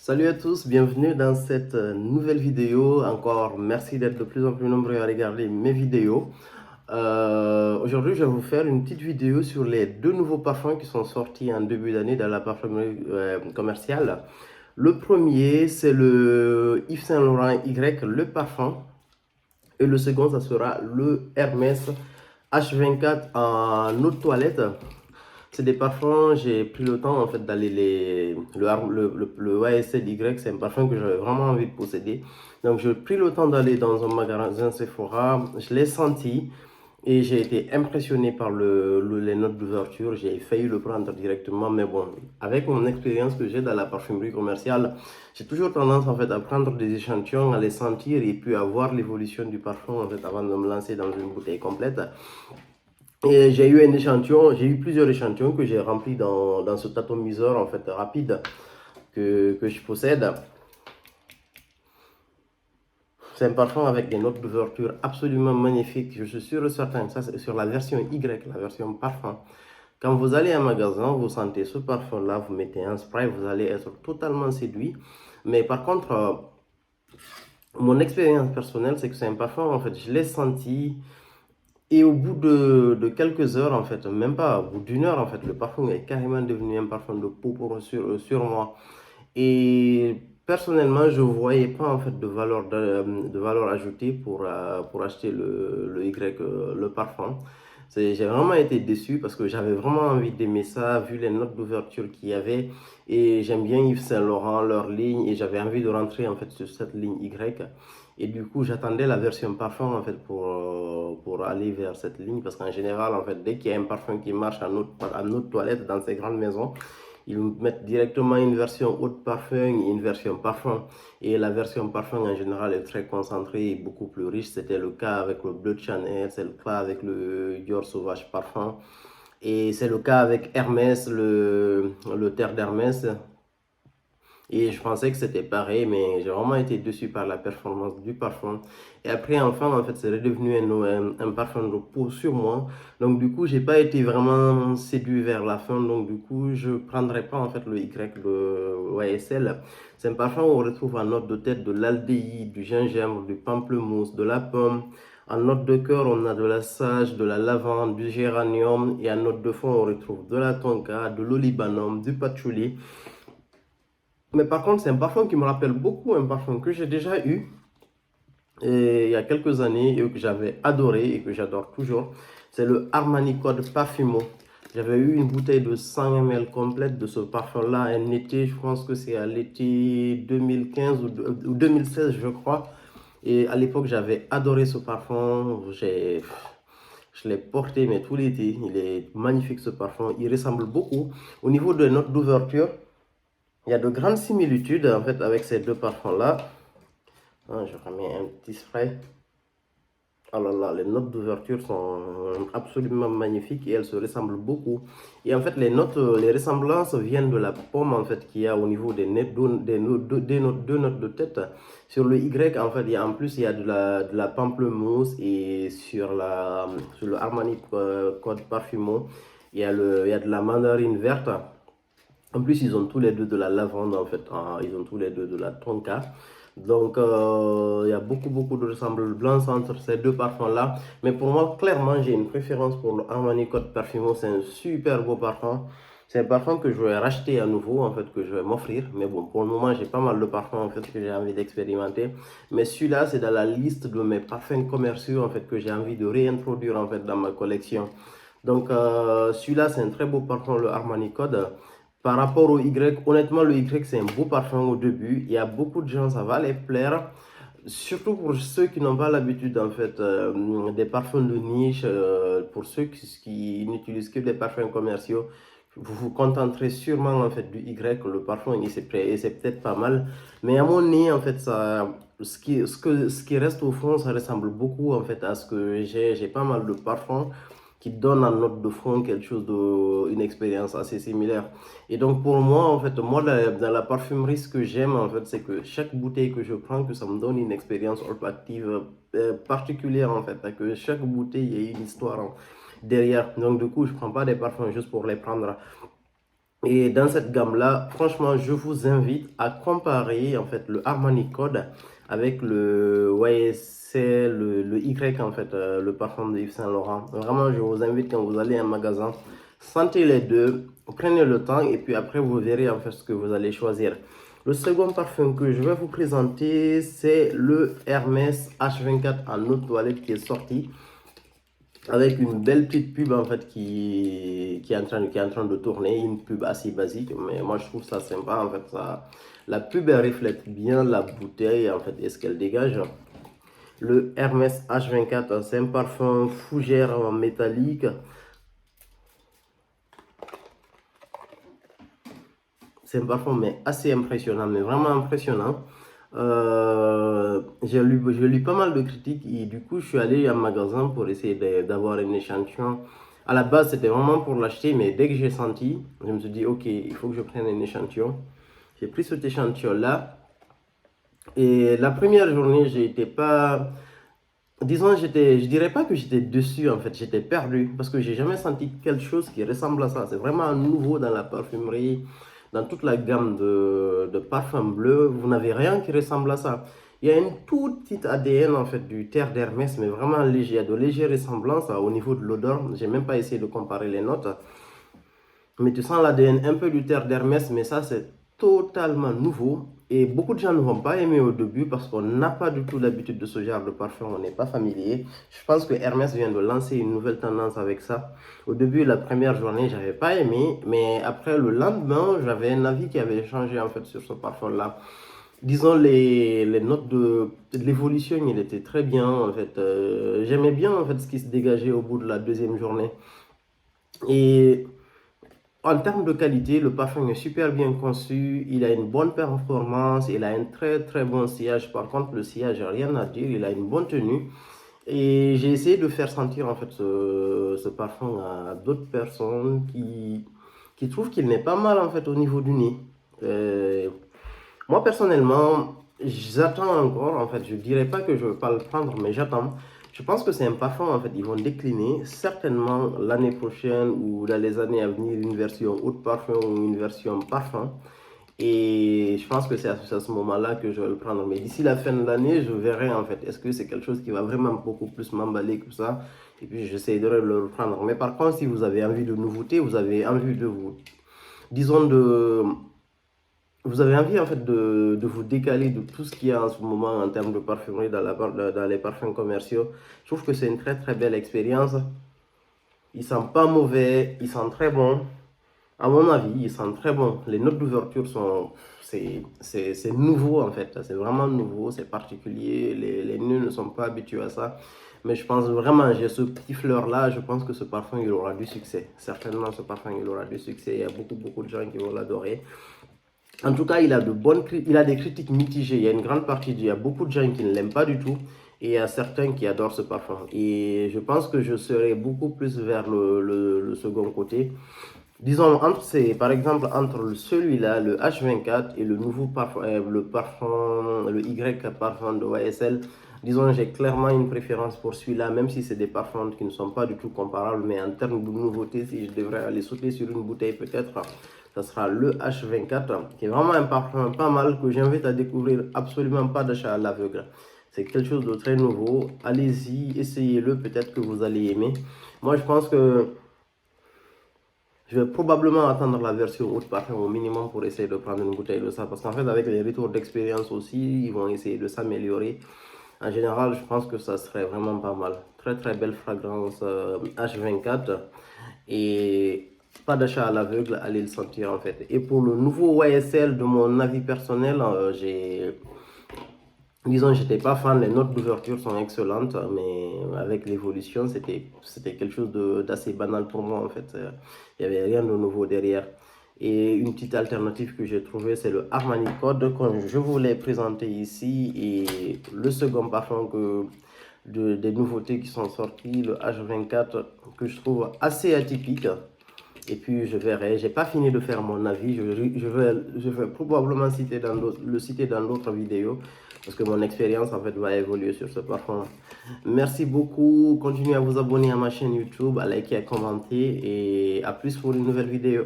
Salut à tous, bienvenue dans cette nouvelle vidéo. Encore merci d'être de plus en plus nombreux à regarder mes vidéos. Aujourd'hui, je vais vous faire une petite vidéo sur les deux nouveaux parfums qui sont sortis en début d'année dans la parfumerie commerciale. Le premier, c'est le Yves Saint Laurent Y, le parfum. Et le second, ça sera le Hermès H24 en eau de toilette. C'est des parfums, j'ai pris le temps en fait d'aller le YSL-Y, c'est un parfum que j'avais vraiment envie de posséder. Donc j'ai pris le temps d'aller dans un magasin Sephora, je l'ai senti et j'ai été impressionné par les notes d'ouverture. J'ai failli le prendre directement, mais bon, avec mon expérience que j'ai dans la parfumerie commerciale, j'ai toujours tendance en fait à prendre des échantillons, à les sentir et puis à voir l'évolution du parfum en fait avant de me lancer dans une bouteille complète. Et j'ai eu un échantillon, j'ai eu plusieurs échantillons que j'ai remplis dans ce atomiseur en fait rapide que je possède. C'est un parfum avec des notes d'ouverture absolument magnifiques. Je suis sûr et certain, ça c'est sur la version Y, la version parfum. Quand vous allez à un magasin, vous sentez ce parfum-là, vous mettez un spray, vous allez être totalement séduit. Mais par contre, mon expérience personnelle, c'est que c'est un parfum, en fait, je l'ai senti. Et au bout de quelques heures, en fait, même pas, au bout d'une heure, en fait, le parfum est carrément devenu un parfum de peau sur moi. Et personnellement, je ne voyais pas en fait de valeur ajoutée pour acheter le Y, le parfum. J'ai vraiment été déçu parce que j'avais vraiment envie d'aimer ça, vu les notes d'ouverture qu'il y avait. Et j'aime bien Yves Saint Laurent, leur ligne, et j'avais envie de rentrer en fait sur cette ligne Y. Et du coup, j'attendais la version parfum en fait pour aller vers cette ligne parce qu'en général, en fait, dès qu'il y a un parfum qui marche en eau de toilette dans ces grandes maisons, ils mettent directement une version eau de parfum et une version parfum. Et la version parfum en général est très concentrée et beaucoup plus riche. C'était le cas avec le Bleu de Chanel, c'est le cas avec le Dior Sauvage Parfum. Et c'est le cas avec Hermès, le Terre d'Hermès. Et je pensais que c'était pareil, mais j'ai vraiment été déçu par la performance du parfum. Et après, enfin, en fait, c'est redevenu un parfum de peau sur moi. Donc, du coup, j'ai pas été vraiment séduit vers la fin. Donc, du coup, je prendrai pas, en fait, le Y, le YSL. C'est un parfum où on retrouve en note de tête de l'aldéhyde, du gingembre, du pamplemousse, de la pomme. En note de cœur, on a de la sage, de la lavande, du géranium. Et en note de fond, on retrouve de la tonka, de l'olibanum, du patchouli. Mais par contre, c'est un parfum qui me rappelle beaucoup un parfum que j'ai déjà eu il y a quelques années et que j'avais adoré et que j'adore toujours. C'est le Armani Code Parfumo. J'avais eu une bouteille de 100 ml complète de ce parfum-là un été, je pense que c'est à l'été 2015 ou 2016, je crois. Et à l'époque, j'avais adoré ce parfum. Je l'ai porté, mais tout l'été. Il est magnifique ce parfum. Il ressemble beaucoup. Au niveau de notes d'ouverture, il y a de grandes similitudes en fait avec ces deux parfums-là. Je remets un petit spray. Alors là, les notes d'ouverture sont absolument magnifiques et elles se ressemblent beaucoup. Et en fait, les ressemblances viennent de la pomme en fait qu'il y a au niveau des notes de tête. Sur le Y, en fait, en plus, il y a de la pamplemousse et sur le Armani Code Parfumo, il y a de la mandarine verte. En plus, ils ont tous les deux de la lavande, en fait. Ils ont tous les deux de la tonka. Donc, il y a beaucoup de ressemblances entre ces deux parfums-là. Mais pour moi, clairement, j'ai une préférence pour le Armani Code Parfumo. C'est un super beau parfum. C'est un parfum que je vais racheter à nouveau, en fait, que je vais m'offrir. Mais bon, pour le moment, j'ai pas mal de parfums, en fait, que j'ai envie d'expérimenter. Mais celui-là, c'est dans la liste de mes parfums commerciaux, en fait, que j'ai envie de réintroduire, en fait, dans ma collection. Donc, celui-là, c'est un très beau parfum, le Armani Code. Par rapport au Y, honnêtement, le Y, c'est un beau parfum au début. Il y a beaucoup de gens, ça va les plaire. Surtout pour ceux qui n'ont pas l'habitude, en fait, des parfums de niche. Pour ceux qui n'utilisent que des parfums commerciaux, vous vous contenterez sûrement, en fait, du Y. Le parfum, c'est peut-être pas mal. Mais à mon nez, en fait, ce qui reste au fond, ça ressemble beaucoup, en fait, à ce que j'ai. J'ai pas mal de parfums qui donnent en note de fond quelque chose une expérience assez similaire. Et donc pour moi, en fait, moi dans la parfumerie, ce que j'aime en fait, c'est que chaque bouteille que je prends, que ça me donne une expérience olfactive particulière en fait, que chaque bouteille ait une histoire derrière. Donc du coup, je prends pas des parfums juste pour les prendre. Et dans cette gamme-là, franchement, je vous invite à comparer en fait le Armani Code avec le YSL, le Y en fait, le parfum de Yves Saint Laurent. Vraiment, je vous invite quand vous allez à un magasin, sentez les deux, prenez le temps et puis après vous verrez en fait ce que vous allez choisir. Le second parfum que je vais vous présenter, c'est le Hermès H24 en eau de toilette qui est sorti avec une belle petite pub en fait qui est en train de tourner, une pub assez basique, mais moi je trouve ça sympa en fait. La pub elle reflète bien la bouteille en fait et ce qu'elle dégage. Le Hermès H24, c'est un parfum fougère métallique. C'est un parfum mais assez impressionnant, mais vraiment impressionnant. J'ai lu pas mal de critiques et du coup je suis allé en magasin pour essayer d'avoir un échantillon. À la base c'était vraiment pour l'acheter, mais dès que j'ai senti, je me suis dit ok, il faut que je prenne un échantillon. J'ai pris cet échantillon là et la première journée j'étais pas, disons je dirais pas que j'étais dessus en fait, j'étais perdu parce que j'ai jamais senti quelque chose qui ressemble à ça. C'est vraiment nouveau dans la parfumerie, dans toute la gamme de parfums bleus, vous n'avez rien qui ressemble à ça. Il y a une toute petite ADN en fait du terre d'Hermès, mais vraiment léger. Il y a de légères ressemblances au niveau de l'odeur. J'ai même pas essayé de comparer les notes. Mais tu sens l'ADN un peu du terre d'Hermès, mais ça c'est totalement nouveau. Et beaucoup de gens ne vont pas aimer au début parce qu'on n'a pas du tout l'habitude de ce genre de parfum, on n'est pas familier. Je pense que Hermès vient de lancer une nouvelle tendance avec ça. Au début, la première journée, j'avais pas aimé, mais après le lendemain, j'avais un avis qui avait changé en fait sur ce parfum-là. Disons les notes de l'évolution, il était très bien en fait. J'aimais bien en fait ce qui se dégageait au bout de la deuxième journée. Et en termes de qualité, le parfum est super bien conçu, il a une bonne performance, il a un très très bon sillage. Par contre, le sillage, rien à dire, il a une bonne tenue. Et j'ai essayé de faire sentir en fait ce parfum à d'autres personnes qui trouvent qu'il n'est pas mal en fait au niveau du nez. Euh, Moi personnellement, j'attends encore en fait, je dirais pas que je ne veux pas le prendre, mais j'attends. Je pense que c'est un parfum en fait, ils vont décliner certainement l'année prochaine ou dans les années à venir une version haut de parfum ou une version parfum. Et je pense que c'est à ce moment-là que je vais le prendre. Mais d'ici la fin de l'année, je verrai en fait, est-ce que c'est quelque chose qui va vraiment beaucoup plus m'emballer que ça. Et puis j'essaierai de le reprendre. Mais par contre, si vous avez envie de nouveautés, vous avez envie de vous, disons vous avez envie en fait de vous décaler de tout ce qu'il y a en ce moment en termes de parfumerie dans les parfums commerciaux. Je trouve que c'est une très très belle expérience. Ils sentent pas mauvais, ils sentent très bon. À mon avis, ils sentent très bon. Les notes d'ouverture sont, c'est nouveau en fait. C'est vraiment nouveau, c'est particulier. Les nœuds ne sont pas habitués à ça. Mais je pense vraiment, j'ai ce petit fleur là. Je pense que ce parfum il aura du succès. Certainement, ce parfum il aura du succès. Il y a beaucoup de gens qui vont l'adorer. En tout cas, il a des critiques mitigées. Il y a une grande partie, il y a beaucoup de gens qui ne l'aiment pas du tout et il y a certains qui adorent ce parfum. Et je pense que je serai beaucoup plus vers le second côté. Disons, par exemple, entre celui-là, le H24 et le nouveau parfum, le Y parfum de YSL, disons, j'ai clairement une préférence pour celui-là, même si c'est des parfums qui ne sont pas du tout comparables, mais en termes de nouveauté, si je devrais aller sauter sur une bouteille peut-être, ça sera le H24, qui est vraiment un parfum pas mal que j'invite à découvrir, absolument pas d'achat à l'aveugle. C'est quelque chose de très nouveau. Allez-y, essayez-le, peut-être que vous allez aimer. Moi, je pense que je vais probablement attendre la version haute parfum au minimum pour essayer de prendre une bouteille de ça. Parce qu'en fait, avec les retours d'expérience aussi, ils vont essayer de s'améliorer. En général, je pense que ça serait vraiment pas mal. Très très belle fragrance H24. Et pas d'achat à l'aveugle, allez le sentir en fait. Et pour le nouveau YSL, de mon avis personnel, disons, j'étais pas fan, les notes d'ouverture sont excellentes, mais avec l'évolution, c'était quelque chose d'assez banal pour moi en fait. Il n'y avait rien de nouveau derrière. Et une petite alternative que j'ai trouvée, c'est le Armani Code, comme je vous l'ai présenté ici. Et le second parfum des nouveautés qui sont sorties, le H24, que je trouve assez atypique. Et puis je verrai, j'ai pas fini de faire mon avis, je vais probablement le citer dans d'autres vidéos parce que mon expérience en fait va évoluer sur ce parfum. Merci beaucoup, continuez à vous abonner à ma chaîne YouTube, à liker, à commenter et à plus pour une nouvelle vidéo.